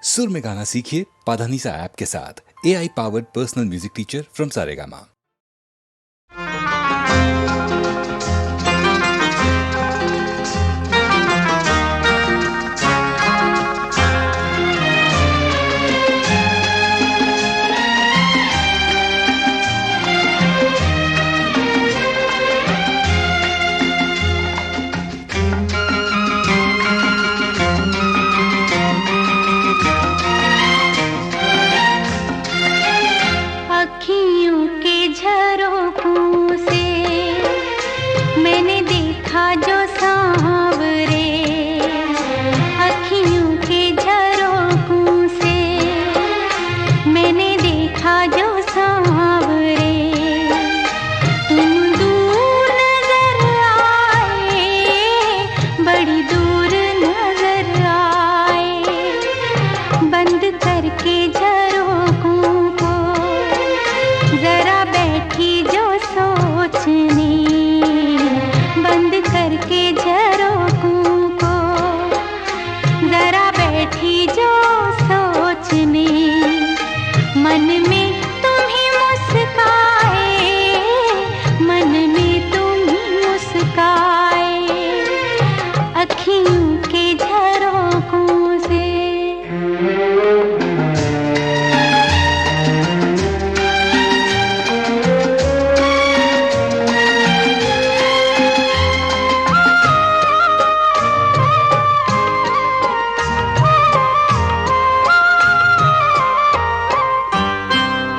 सुर में गाना सीखिए पाधानीसा ऐप के साथ। AI powered personal music teacher from Saregama. अखियों के झरोखों से मैंने देखा जो सांवरे, अखियों के झरोखों से मैंने देखा जो सांवरे। तुम दूर नजर आए, बड़ी दूर नजर आए, बंद करके झरोखों को जरा बैठी जो सोचने, बंद करके झरोखों को जरा बैठी जो सोचने। मन में तुम ही मुस्काए, मन में तुम ही मुस्काए, अखियों के झरोखों से।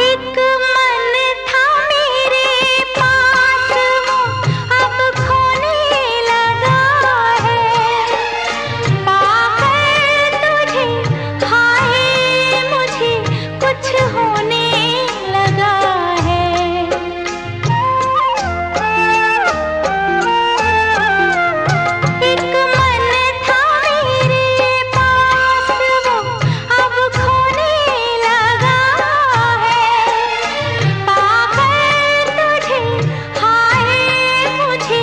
एक मन था मेरे पास, वो अब खोने लगा है। पाकर तुझे हाय मुझे कुछ होने लगा है। एक मन था मेरे पास, वो अब खोने लगा है। पाकर तुझे हाय मुझे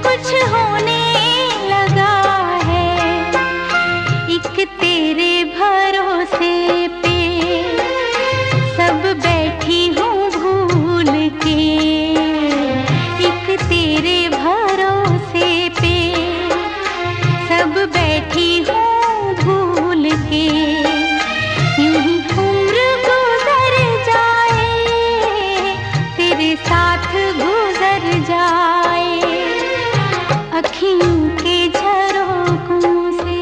कुछ होने लगा है। एक तेरे भरोसे पे सब बैठी हूँ भूल के, एक तेरे भरोसे पे सब बैठी हूँ भूल के। यूं ही उम्र गुजर जाए, तेरे साथ गुजर जाए, अखियों के झरोखों से।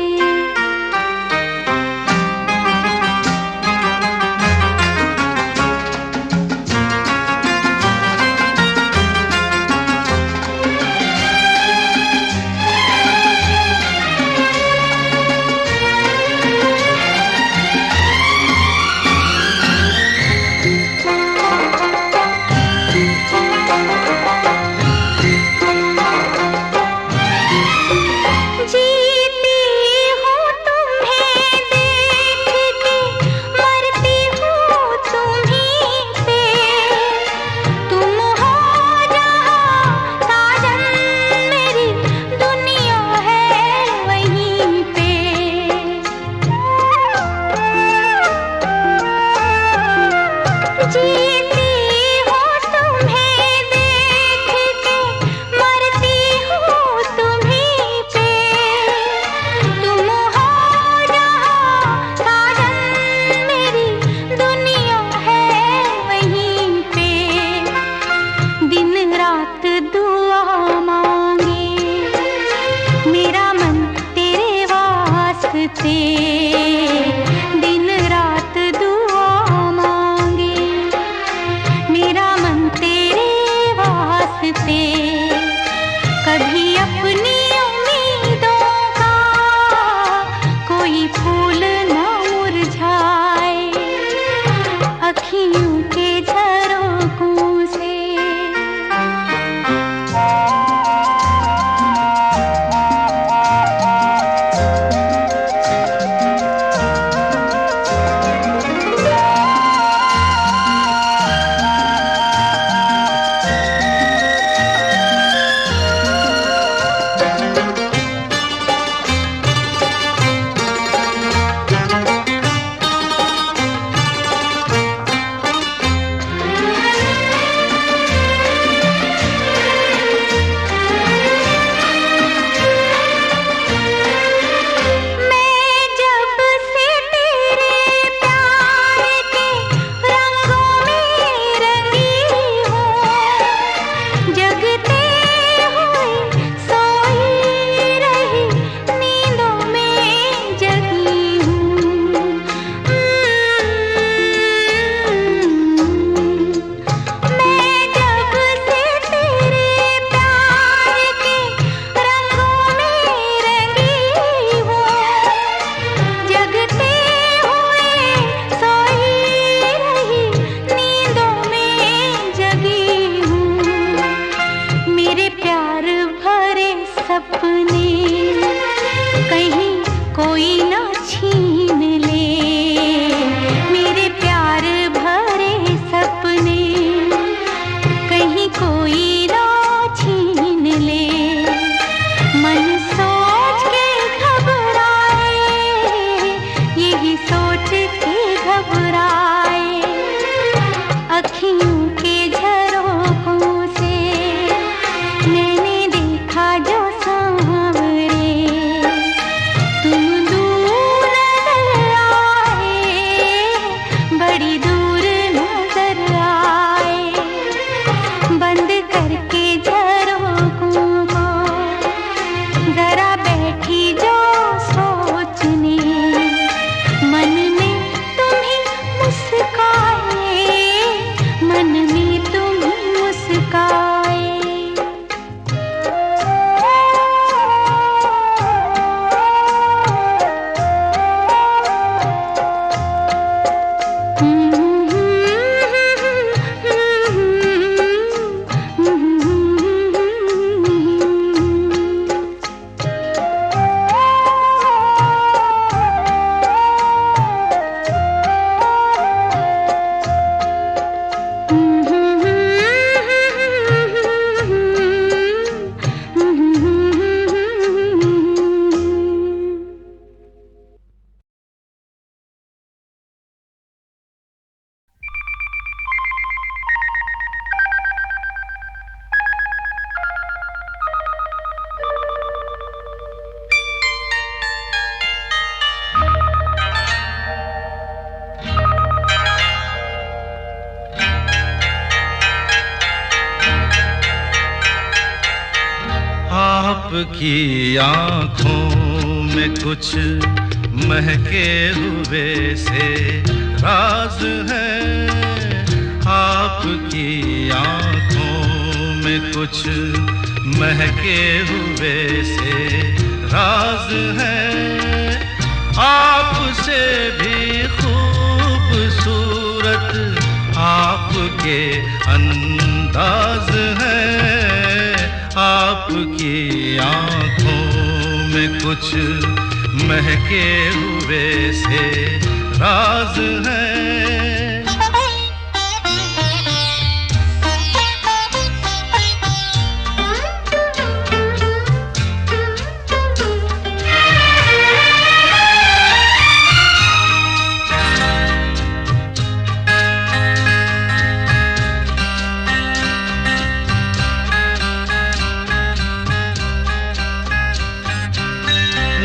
आपकी आँखों में कुछ महके हुए से राज है, आपकी आँखों में कुछ महके हुए से राज है, आपसे भी खूबसूरत आपके अंदाज है, आपकी आँखों में कुछ महके हुए से राज है।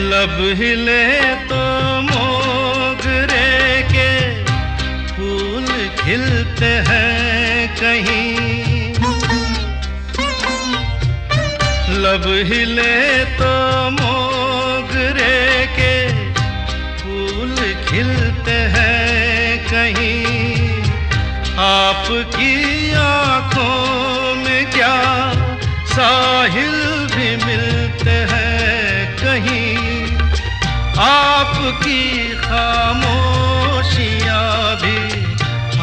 लब हिले तो मोगरे के फूल खिलते हैं कहीं, लब हिले तो मोगरे के फूल खिलते हैं कहीं, आपकी आँखों में क्या साहिल भी मिलते हैं कहीं, आपकी खामोशियाँ भी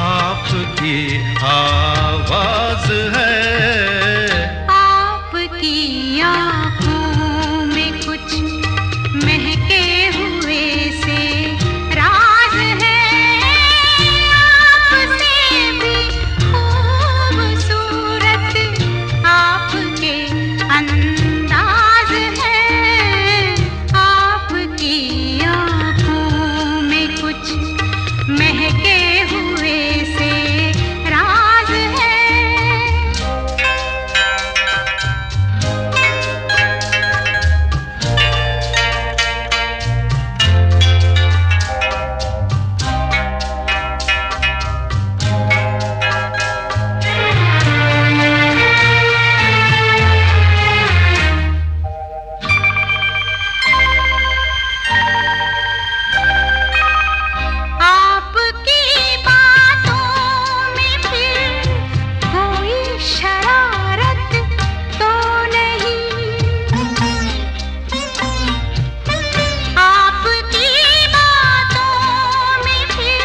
आपकी आवाज है, आपकी आँखों में कुछ महके हुए से राज है, आपसे भी खूबसूरत आपके अंदाज है, आपकी आँखों में कुछ महके हुए से राज है। आपकी बातों में फिर कोई शरारत तो नहीं, आपकी बातों में फिर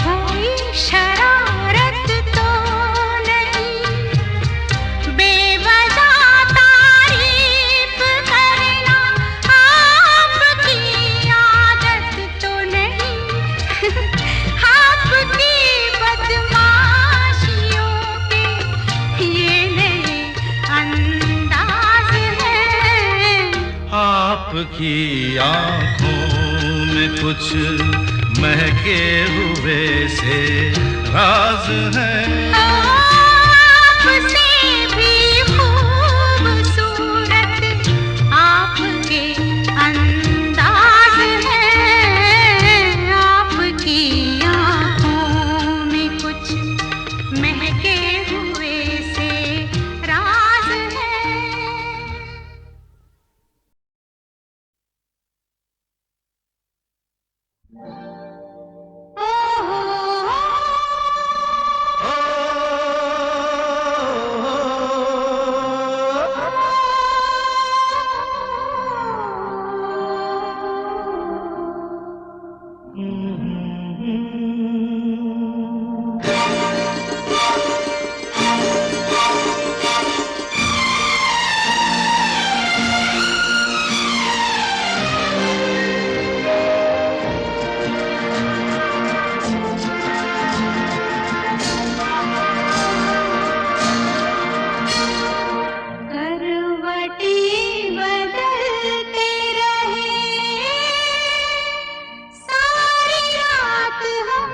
कोई शरारत तो नहीं, बेवजह तारीफ करना आपकी आदत तो नहीं, आपकी बदमाशियों के ये नए अंदाज है, आपकी आँखों में कुछ महके हुए से राज है, आपसे भी खूबसूरत आपके अंदाज है, आपकी आँखों में कुछ महके हुए से राज है। करवटें बदलते रहे सारी रात हम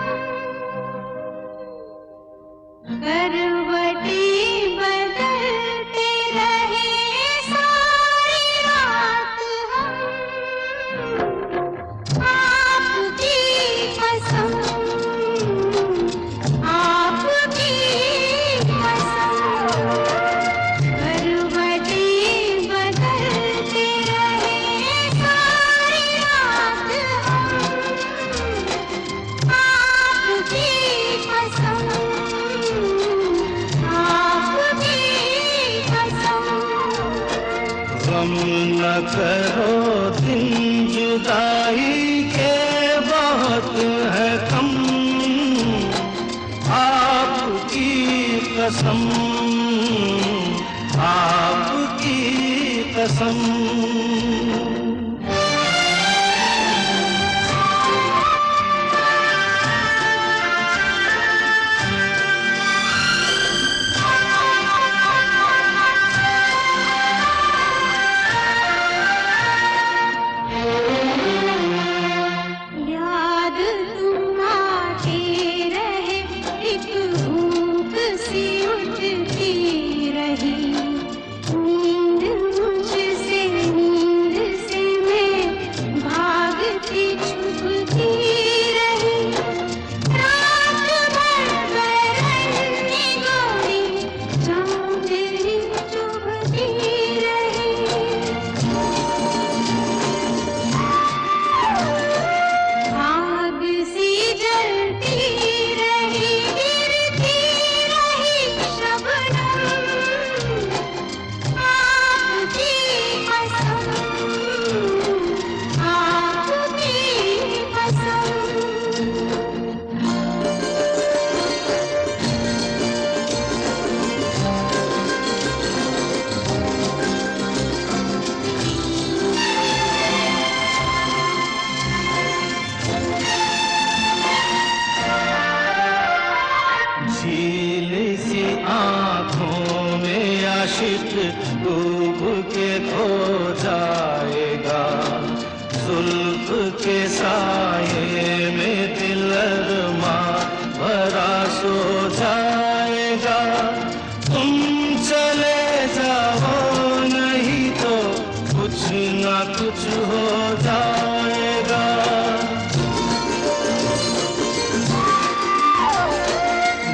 गम न करो दिन जुदाई के बहुत है कम, आपकी कसम, आपकी कसम। डूब के खो जाएगा, जुल्फ के साये में दिल अरमां भरा सो जाएगा। तुम चले जाओ नहीं तो कुछ ना कुछ हो जाएगा।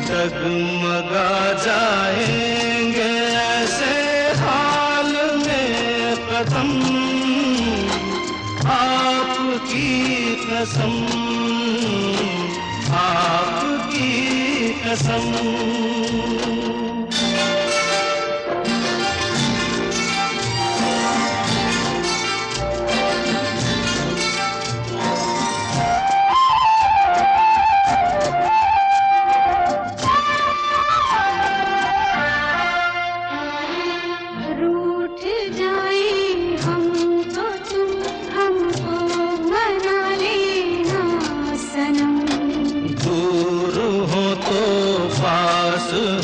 डगमगा जाएंगे ऐसे हाल में कदम, आपकी कसम, आपकी कसम।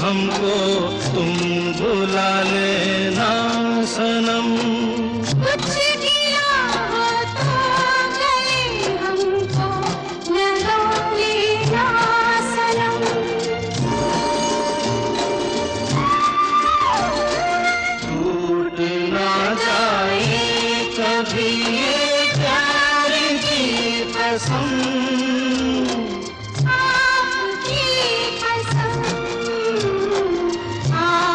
हमको तुम बुला लेना सनम। कुछ दिया हो तो गले हमको लगा लेना सनम। टूट ना जाए कभी ये प्यार की कसम, आपकी कसम, आपकी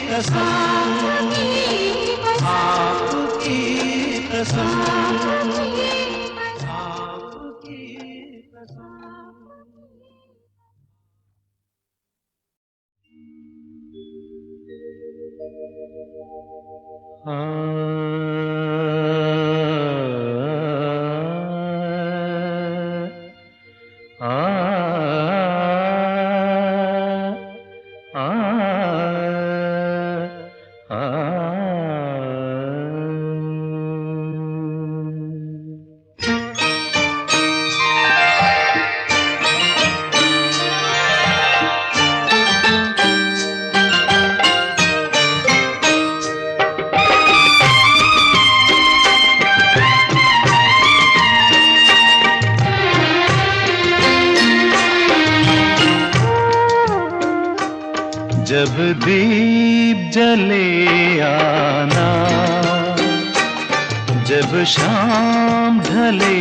कसम। जब दीप जले आना, जब शाम ढले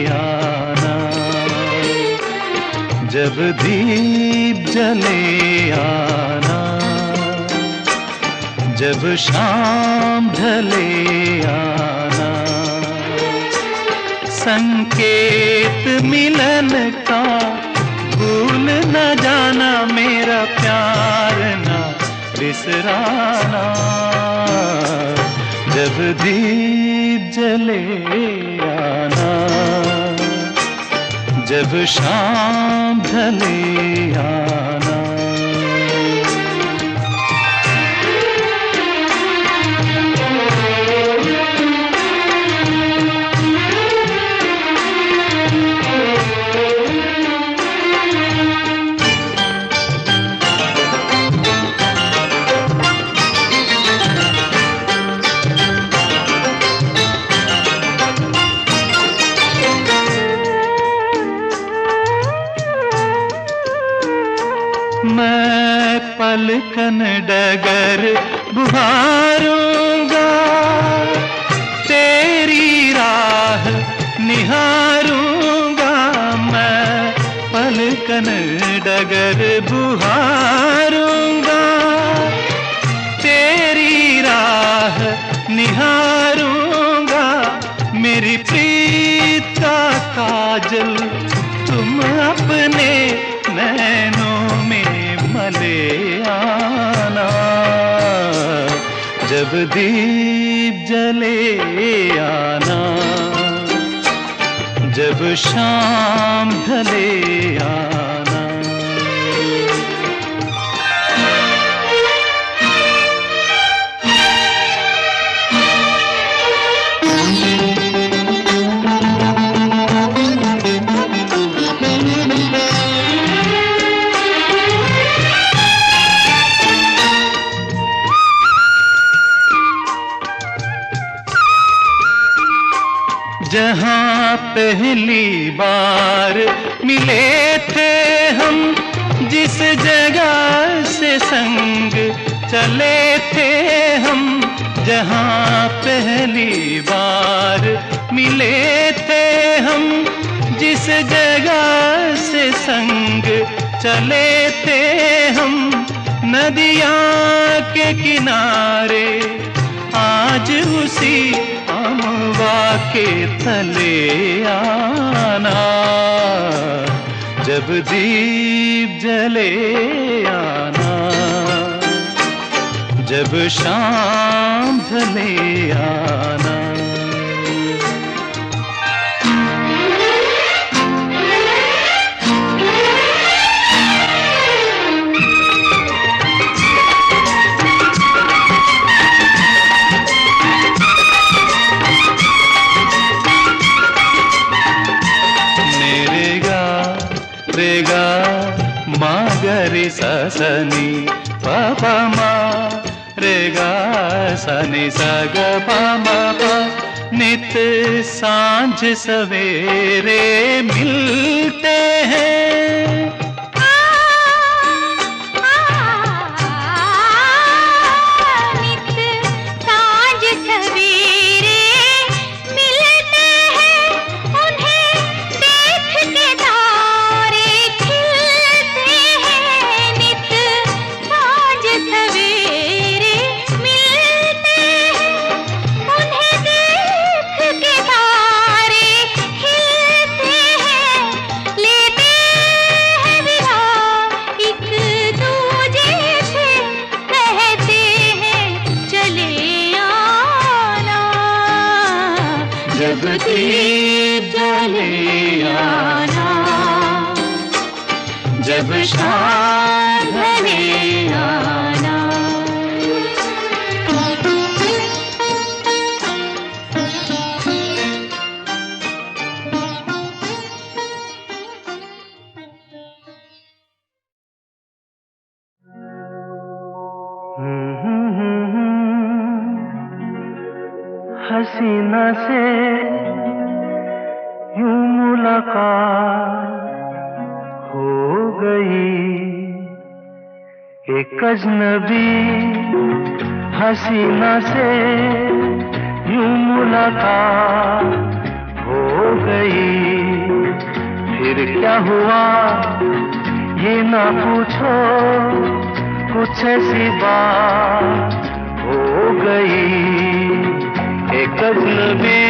आना, जब दीप जले आना, जब शाम ढले आना, संकेत मिलन का भूल न जाना, मेरा प्यार ना बिसराना। जब दीप जले आना, जब शाम ढले आना। मैं पलकन डगर बुहारूंगा, तेरी राह निहारूंगा। मैं पलकन डगर बुहारूंगा, तेरी राह निहारूंगा। मेरी प्रीत का काजल तुम अपने नैनों में मले आना। जब दीप जले आना, जब शाम ढले आना। जहाँ पहली बार मिले थे हम, जिस जगह से संग चले थे हम। जहाँ पहली बार मिले थे हम, जिस जगह से संग चले थे हम। नदियाँ के किनारे आज उसी अमवा के तले आना। जब दीप जले आना, जब शाम ढले आना। रेगा मा गरि सा सनी पा पा मा, रेगा सनी सा ग पा मा पा। नित सांझ सवेरे मिलते हैं, जब दीप जले आना, जब शाम ढले आना। हसीना से यूं मुलाकात हो गई, एक अजनबी हसीना से यूं मुलाकात हो गई। फिर क्या हुआ ये ना पूछो, कुछ ऐसी बात हो गई। एक अजनबी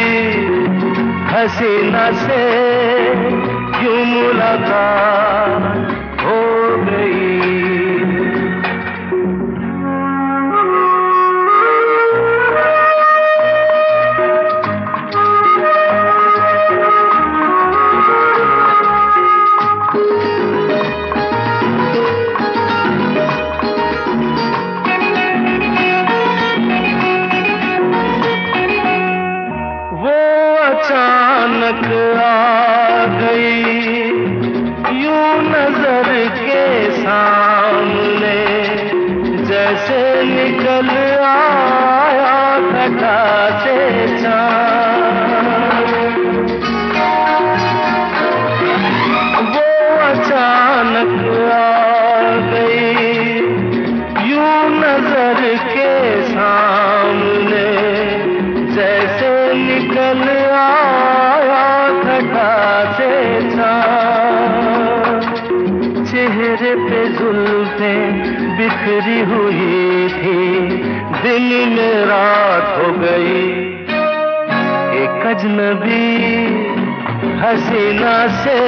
हसीना से यूं मुलाकात हो गई। अचानक आ गई यूं नजर के सामने, जैसे निकल आया घटा से चाँद। वो अचानक आ गई यूं नजर के सामने, जैसे निकल आया घटा से चाँद। चेहरे पे जुल्फें बिखरी हुई थी, दिन में रात हो गई। एक अजनबी हसीना से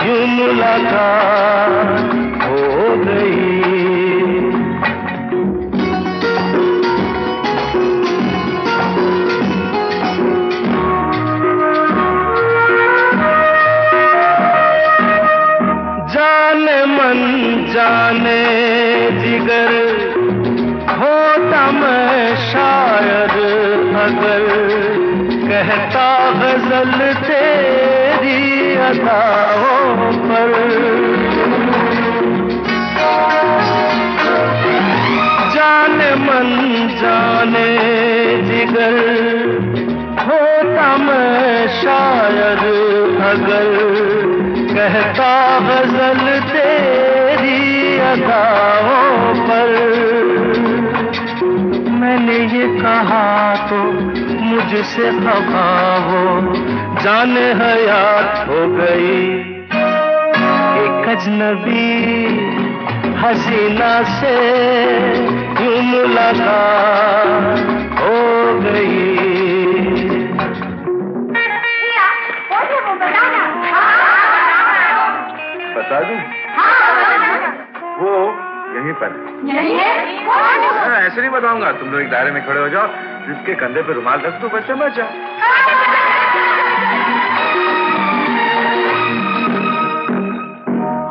यूं मुलाकात हो गई। जाने मन जाने जिगर होता मैं शायर अगर, कहता गजल तेरी अदाओं पर। जाने मन जाने जिगर होता मैं शायर अगर, कहता गजल तेरी अदाओं पर। मैंने ये कहा तो मुझसे खफा हो, जाने हयात हो गई। एक अजनबी हसीना से यूं मुलाकात हो गई। बता दूं? वो यहीं पर यही है? ऐसे नहीं बताऊंगा, तुम लोग एक दायरे में खड़े हो जाओ, जिसके कंधे पे रुमाल रख दो, बस समझ जाओ।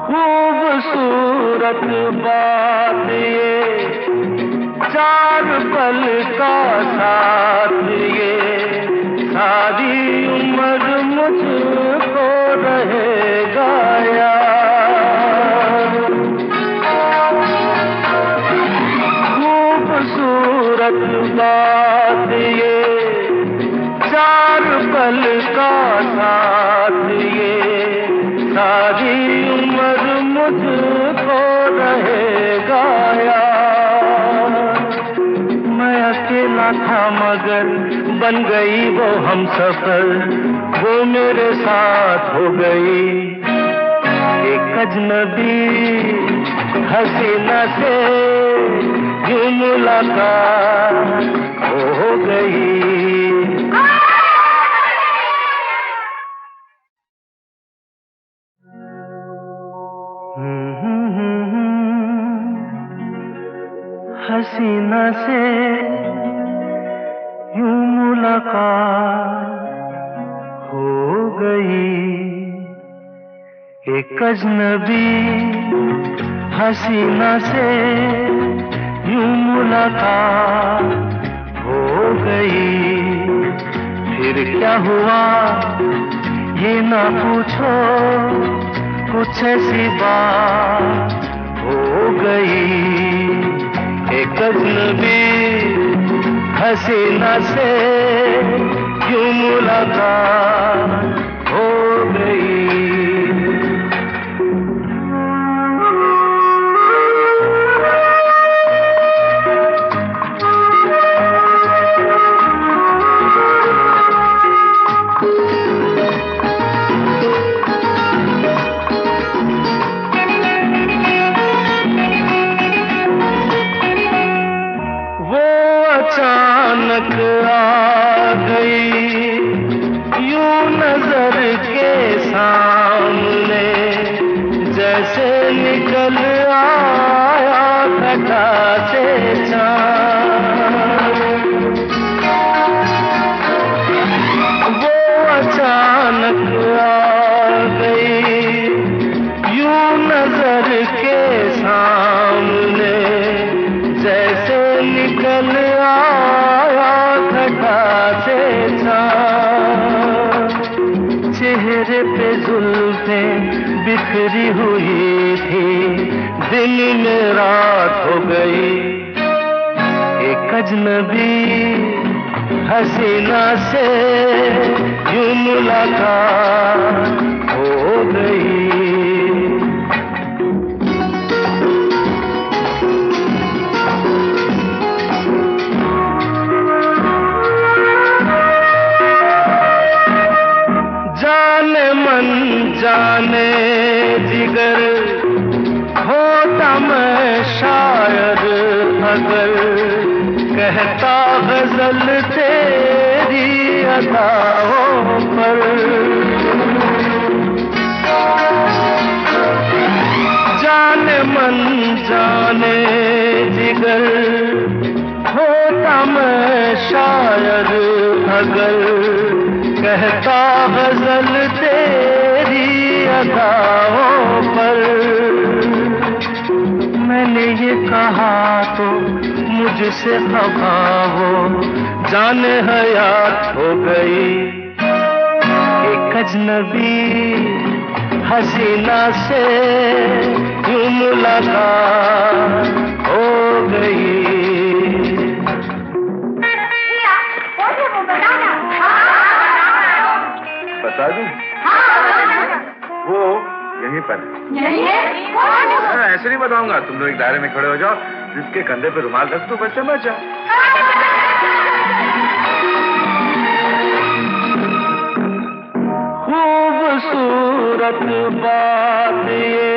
खूबसूरत बात ये, चार पल का साथ ये, सारी उम्र मुझको रहेगा याद। खूबसूरत बात ये, चार पल का साथ ये, सारी उम्र मुझको रहेगा याद। मैं अकेला था मगर बन गई वो हमसफर, वो मेरे साथ हो गई। एक अजनबी हसीना से यूं मुलाकात हो गई। हसीना से यूं मुलाकात हो गई। एक अजनबी हसीना से यूं मुलाकात हो गई। फिर क्या हुआ ये ना पूछो, कुछ ऐसी बात हो गई। एक अजनबी हसीना से यूं मुलाकात हो गई। अचानक आ गई यूं नजर के सामने, जैसे निकल आया घटा से चाँद। वो अचानक आ गई यूं नजर के सामने, जैसे निकल आया घटा से चाँद। चेहरे पे जुल्फें बिखरी हुई थी, दिन में रात हो गई। एक अजनबी हसीना से यूं मुलाकात हो गई। जाने मन जाने जिगर होता मैं शायद अगर कहता गजल तेरी अदाओं पर। जाने मन जाने जिगर होता मैं शायद अगर कहता गजल तेरी अदाओं पर। मैंने ये कहा तो मुझसे खफा वो जाने हयात हो गई। एक अजनबी हसीना से यूं मुलाकात हो गई। बता दूं? वो यहीं पर यही है? ऐसे नहीं बताऊंगा, तुम लोग एक दायरे में खड़े हो जाओ, जिसके कंधे पे रुमाल रख दो, बस समझ जाओ। खूबसूरत बात ये,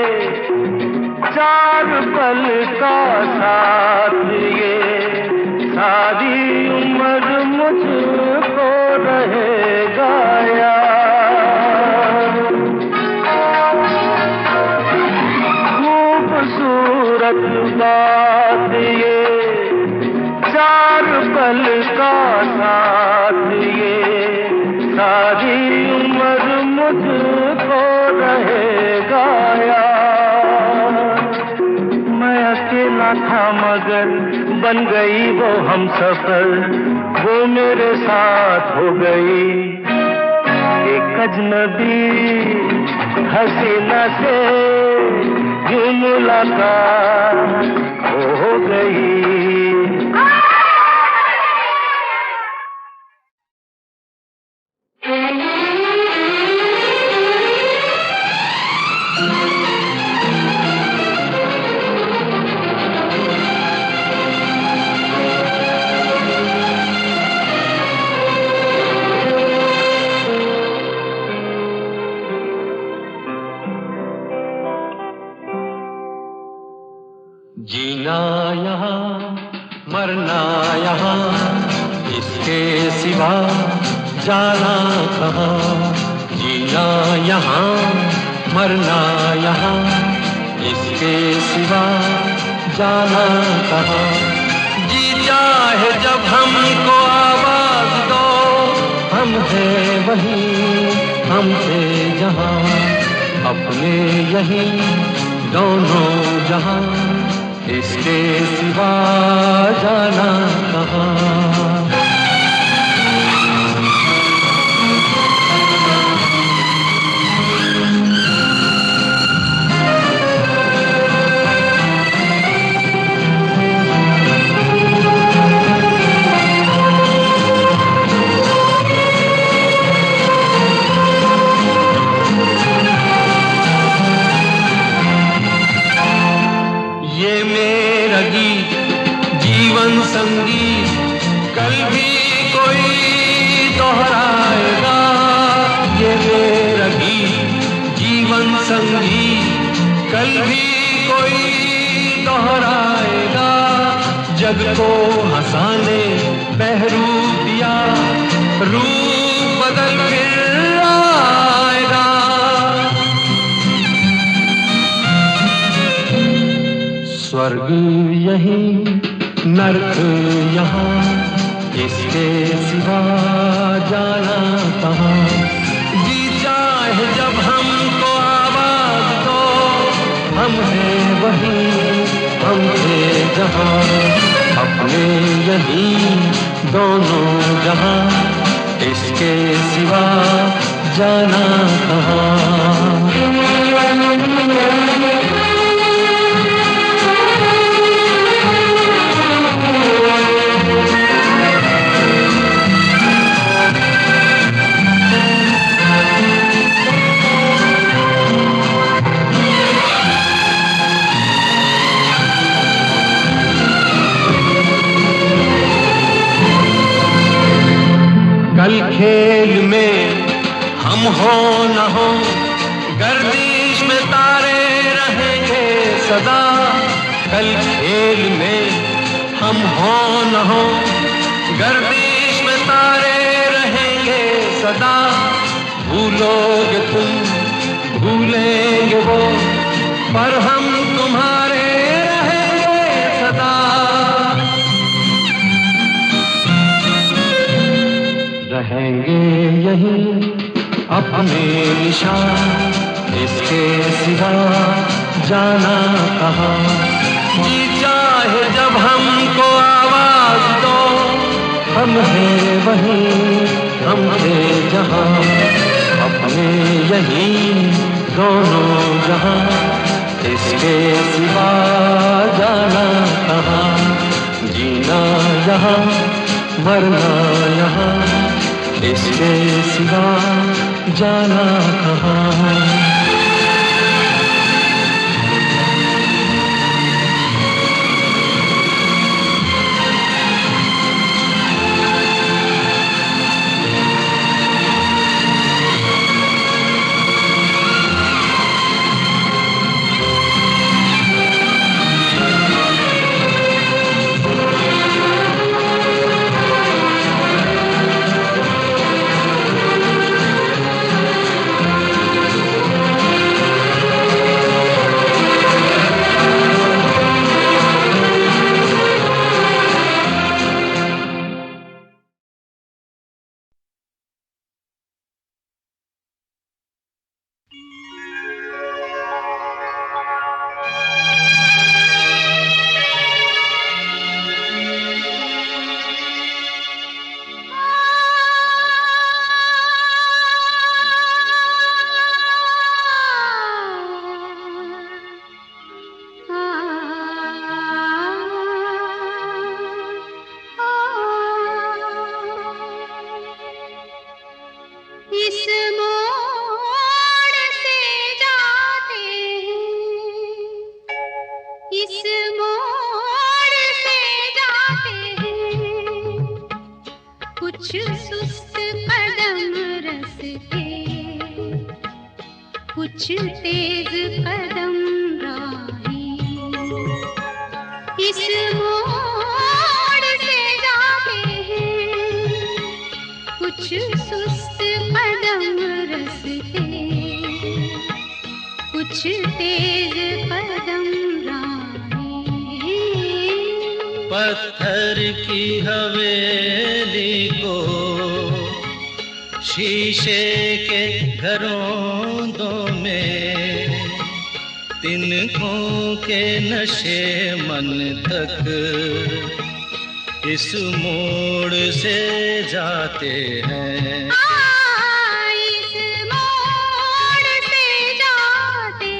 चार पल का साथ ये, सारी उम्र मुझको रहेगा याद। खूबसूरत बात ये, चार पल का साथ ये, सारी उम्र मुझको रहेगा याद। मैं अकेला था मगर बन गई वो हमसफर, वो मेरे साथ हो गई। एक अजनबी हसीना से यूं मुलाकात हो गई। जीना यहाँ मरना यहाँ, इसके सिवा जाना कहाँ। जीना यहाँ मरना यहाँ, इसके सिवा जाना कहाँ। जी चाहे जब हमको आवाज दो, हम हैं वहीं हमसे जहाँ, अपने यहीं दोनों जहाँ, इसके सिवा जाना कहाँ। ये मेरा गीत जीवन संगीत, कल भी कोई दोहराएगा। ये मेरा गीत जीवन संगीत, कल भी कोई दोहराएगा। जग को हंसाने बहरूप दिया, रूप बदल फिर आएगा। स्वर्ग यहीं नर्क यहाँ, इसके सिवा जाना कहाँ। जी चाहे जब हमको आवाज दो, हम हैं वहीं हमसे जहाँ, अपने यहीं दोनों जहाँ, इसके सिवा जाना कहाँ। कल खेल में हम हो न हो, गर्दिश में तारे रहेंगे सदा। कल खेल में हम हो न हो, गर्दिश में तारे रहेंगे सदा। भूलोगे तुम भूलेंगे वो, पर हम तुम्हारे रहेंगे सदा। रहेंगे यहीं अपने निशान, इसके सिवा जाना कहाँ। जी चाहे जब हमको आवाज दो, हम हैं वहीं हम थे जहाँ। अपने यहीं दोनों जहाँ, इसके सिवा जाना कहाँ। जीना यहाँ मरना यहाँ, इसके सिवा जाना कहाँ। कुछ तेज कदम राही इस मोड़ से जाते हैं, कुछ सुस्त कदम रस्ते, कुछ तेज कदम राही। पत्थर की हवेली को शीशे के घरों में, तिनकों के नशे मन तक इस मोड़ से जाते हैं। इस मोड़ से जाते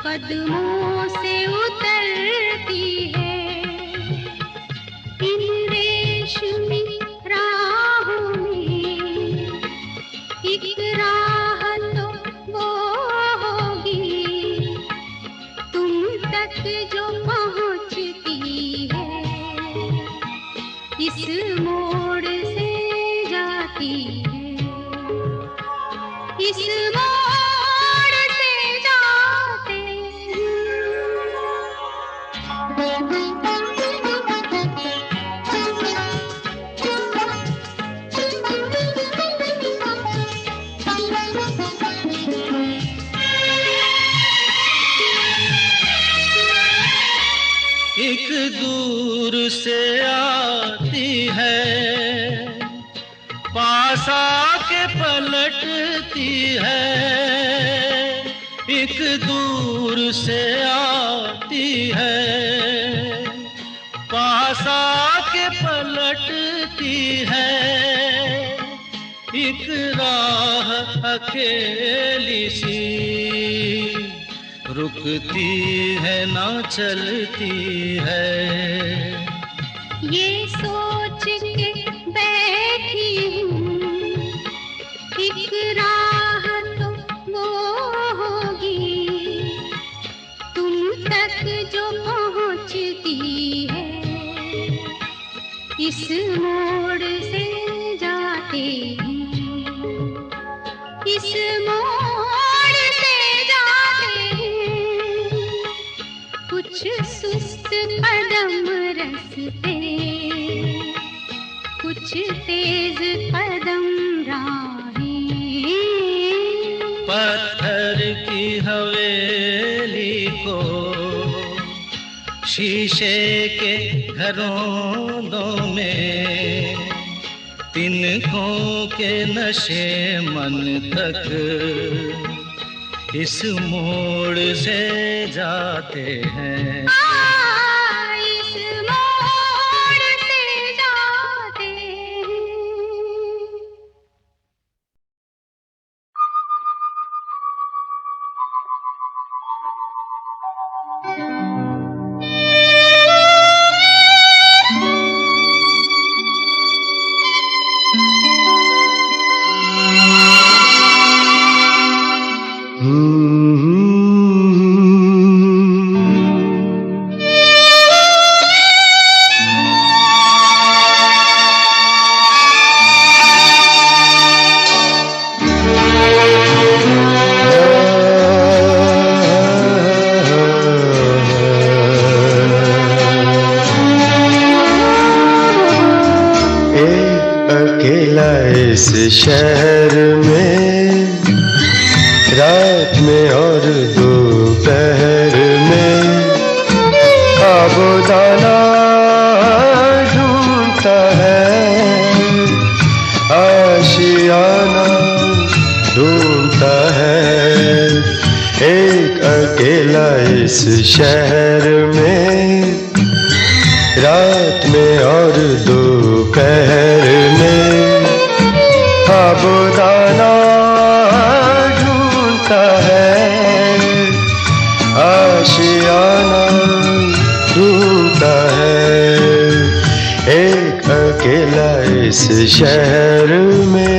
कदमों से उतरती है इन रेशमी राहों में, एक राह तो वो होगी तुम तक जो पहुँचती है, इस मोड़ से जाती है, इस मोड़ से जाते एक दूर से आती है, पास आके पलटती है। एक दूर से आती है, पास आके पलटती है। एक राह अकेली सी रुकती है ना चलती है। ये सोच के बैठी हूँ, एक राह तो वो होगी तुम तक जो पहुँचती है, इस मोड़ से जाते हैं, इस मोड़ से जाते हैं। कुछ सुस्त कदम रस्ते, कुछ तेज कदम राहें। पत्थर की हवेली को शीशे के घरों में, तिनकों के नशे मन तक इस मोड़ से जाते हैं। इस मोड़ से जाते हैं। इस शहर में रात में और दोपहर में आबोदाना ढूंढता है, आशियाना ढूंढता है। एक अकेला इस शहर में रात में और दोपहर में आबोदाना ढूंढता है, आशियाना ढूंढता है। एक अकेला इस शहर में।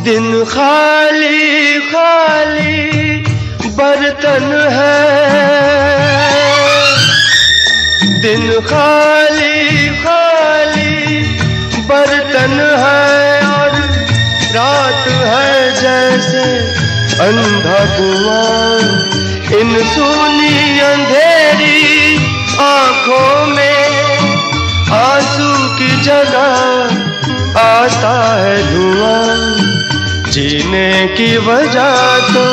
दिन खाली खाली बर्तन है, दिन खाली खाली बर्तन है और रात है जैसे अंधा कुआं। इन सूनी अंधेरी आंखों में आंसू की जगह आता है धुआं। जीने की वजह तो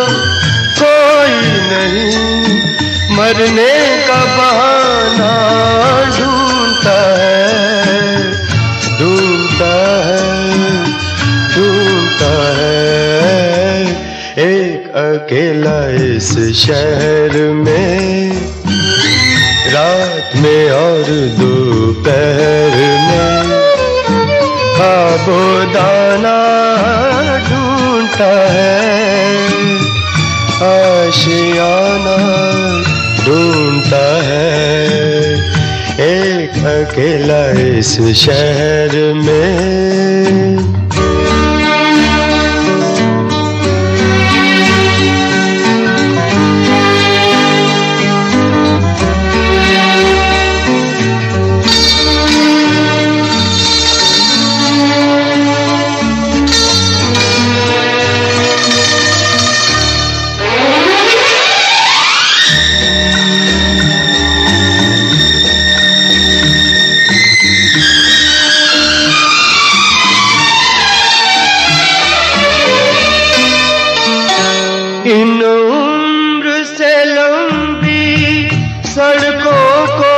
कोई नहीं, मरने का बहाना ढूंढता है, ढूंढता है, ढूंढता है। एक अकेला इस शहर में रात में और दोपहर अकेला इस शहर में। इन उम्र से लंबी सड़कों को,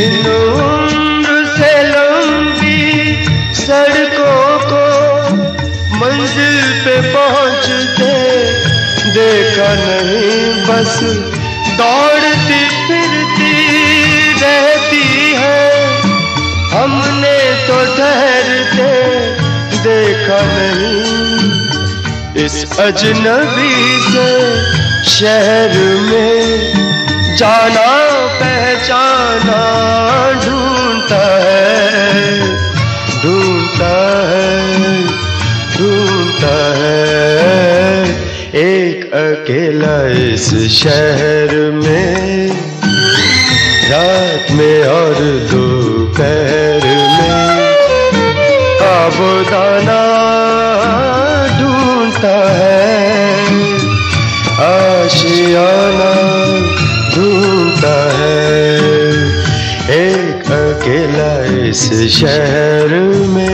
इन उम्र से लंबी सड़कों को मंजिल पे पहुंचते देखा नहीं, बस दौड़ती फिरती रहती है। हमने तो ठहरते देखा नहीं, इस अजनबी से शहर में जाना पहचाना ढूंढता है, ढूंढता है, ढूंढता है एक अकेला इस शहर में। रात में और दोपहर में आबोदाना ढूंढता है, आशियाना ढूंढता है एक अकेला इस शहर में।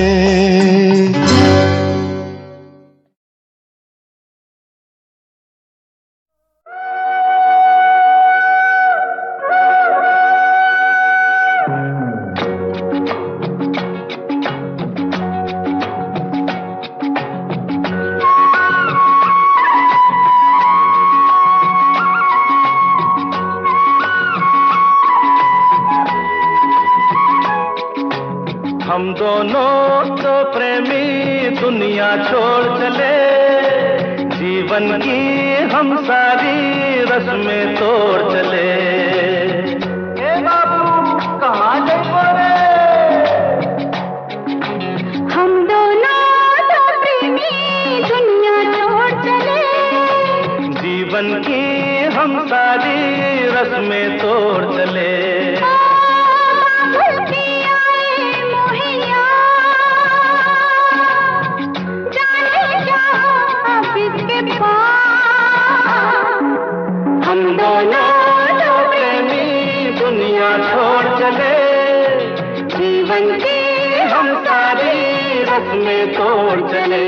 हम दोनों तो प्रेमी दुनिया छोड़ चले, जीवन की हम सारी रस्में तोड़ चले। ए बाबू कहाँ जाइबो रे? हम दोनों तो प्रेमी दुनिया छोड़ चले, जीवन की हम सारी रस्में तोड़ चले। हम दोनों तो प्रेमी दुनिया छोड़ चले, जीवन की हम सारी रस्में तोड़ चले।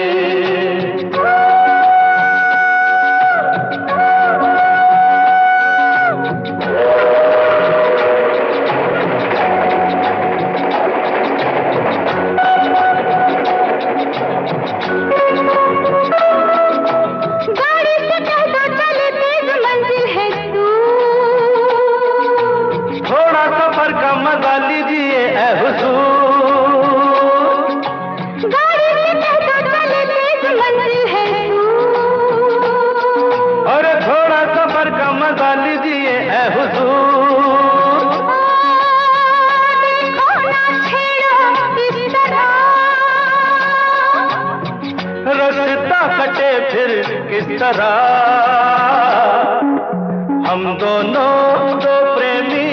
हम दोनों तो प्रेमी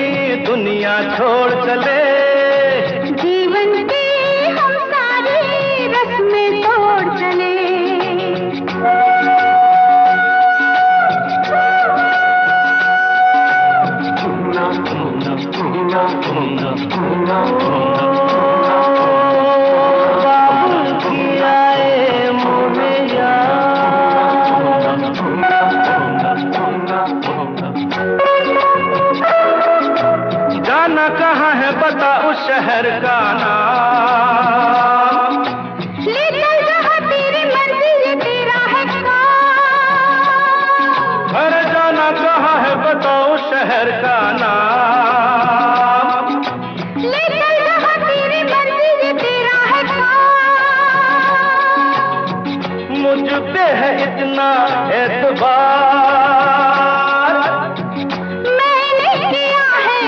दुनिया छोड़ चले, जीवन की हम सारी रस्में तोड़ चले। कहाँ है बता उस शहर का नाम, ले चल जहाँ तेरी मंजिल तेरा है काम। अरे जाना कहाँ है बता उस शहर का नाम, ले चल जहाँ तेरी मंजिल तेरा है काम। मुझ पे है इतना एतबार, मैंने किया है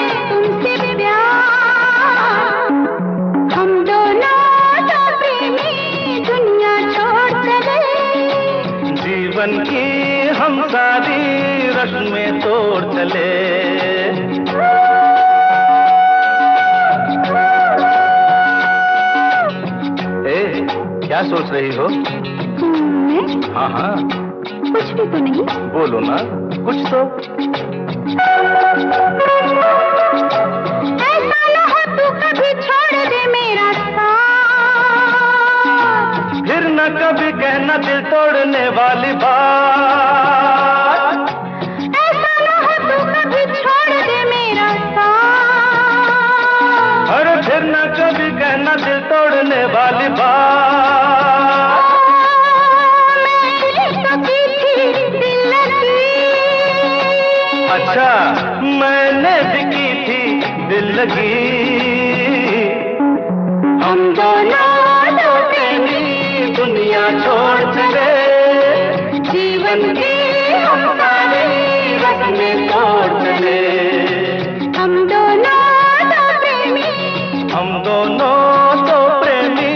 क्या सोच रही हो? मैं हाँ हाँ कुछ भी तो नहीं। बोलो ना कुछ तो। ऐसा न हो तू कभी छोड़ दे मेरा साथ, फिर न कभी कहना दिल तोड़ने वाली बात। ऐसा न हो तू कभी छोड़ दे मेरा साथ, अरे फिर न कभी कहना दिल तोड़ने वाली बात। मैंने तो की थी दिल लगी, अच्छा मैंने भी की थी दिल लगी। हम दोनों तो प्रेमी दुनिया छोड़ चले, जीवन की हम सारे रस्में तोड़ चले। हम दोनों तो प्रेमी, हम दोनों तो प्रेमी,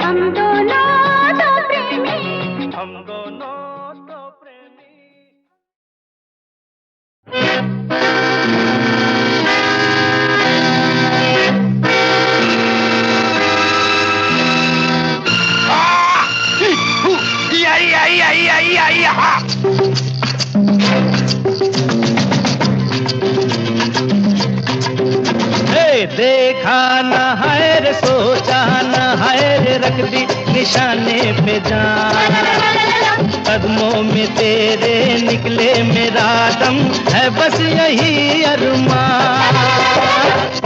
हम दोनों तो प्रेमी। हम दोनों तो प्रेमी। देखा न है रे सोचा न है रे रख दी निशाने पे जान, कदमों में तेरे निकले मेरा दम है बस यही अरमान।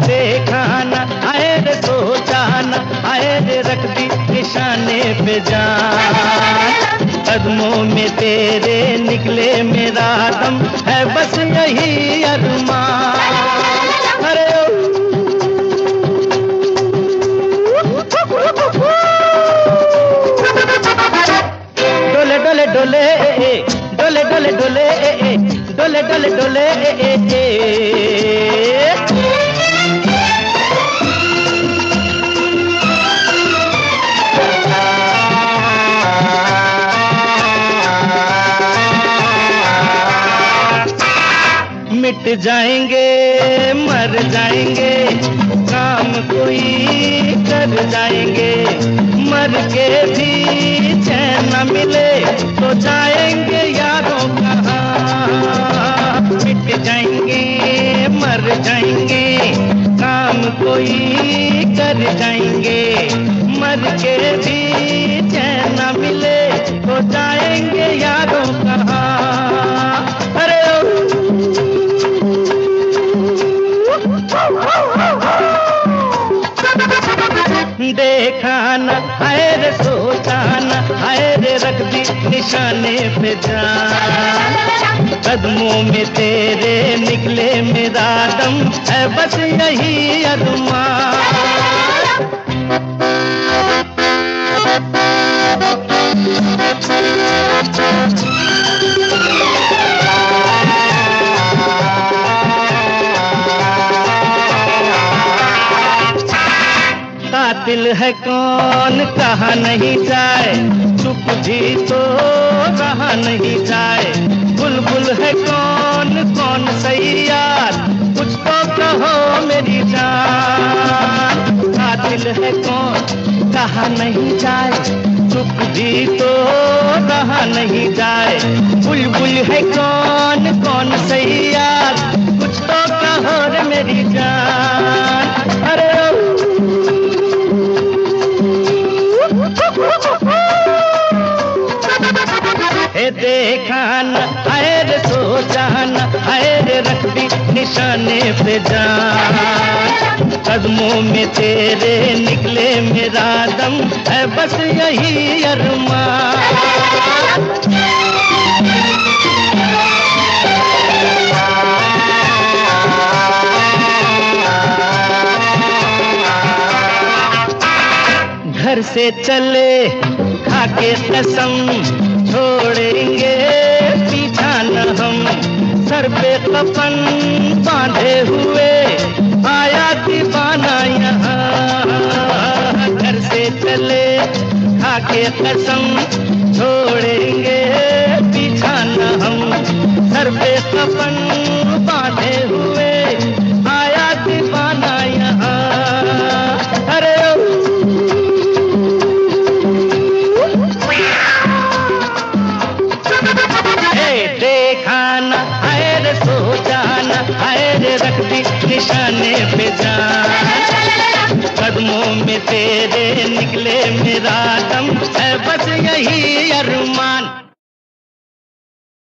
देखा न है रे सोचा न है रे रख दी निशाने पे जान, कदमों में तेरे निकले मेरा दम है बस यही अरमान। अरे डोले डोले डोले डोले डोले डोले डोले डोले मिट जाएंगे मर जाएंगे काम कोई कर जाएंगे, मर के भी चैन न मिले तो जाएंगे यारों कहाँ। मिट जाएंगे मर जाएंगे काम कोई कर जाएंगे, मर के भी चैन न मिले तो जाएंगे यारों कहाँ। अरे देखा न है रे सोचा न है रे रख दी निशाने पे जान, कदमों में तेरे निकले मेरा दम है बस यही अरमान। कातिल है कौन कहा नहीं जाए, चुप भी तो रहा नहीं जाए। बुलबुल है कौन कौन सही यार, कुछ तो कहो मेरी जान। कातिल है कौन कहा नहीं जाए, चुप भी तो रहा नहीं जाए। बुलबुल है कौन कौन सही यार, कुछ तो कहो रे मेरी जान। अरे देखा न है रे सोचा न है रे रख दी निशाने पे जान, कदमों में तेरे निकले मेरा दम है बस यही अरमान। घर से चले खाके कसम छोड़ेंगे पीछा न हम, सर पे कफन बांधे हुए आया दीवाना यहाँ। घर से चले खाके कसम छोड़ेंगे पीछा न हम, सर पे कफन बांधे हुए आया दीवाना यहाँ। अरे रख दी निशाने पे जान। कदमों में तेरे निकले मेरा दम है बस यही अरमान।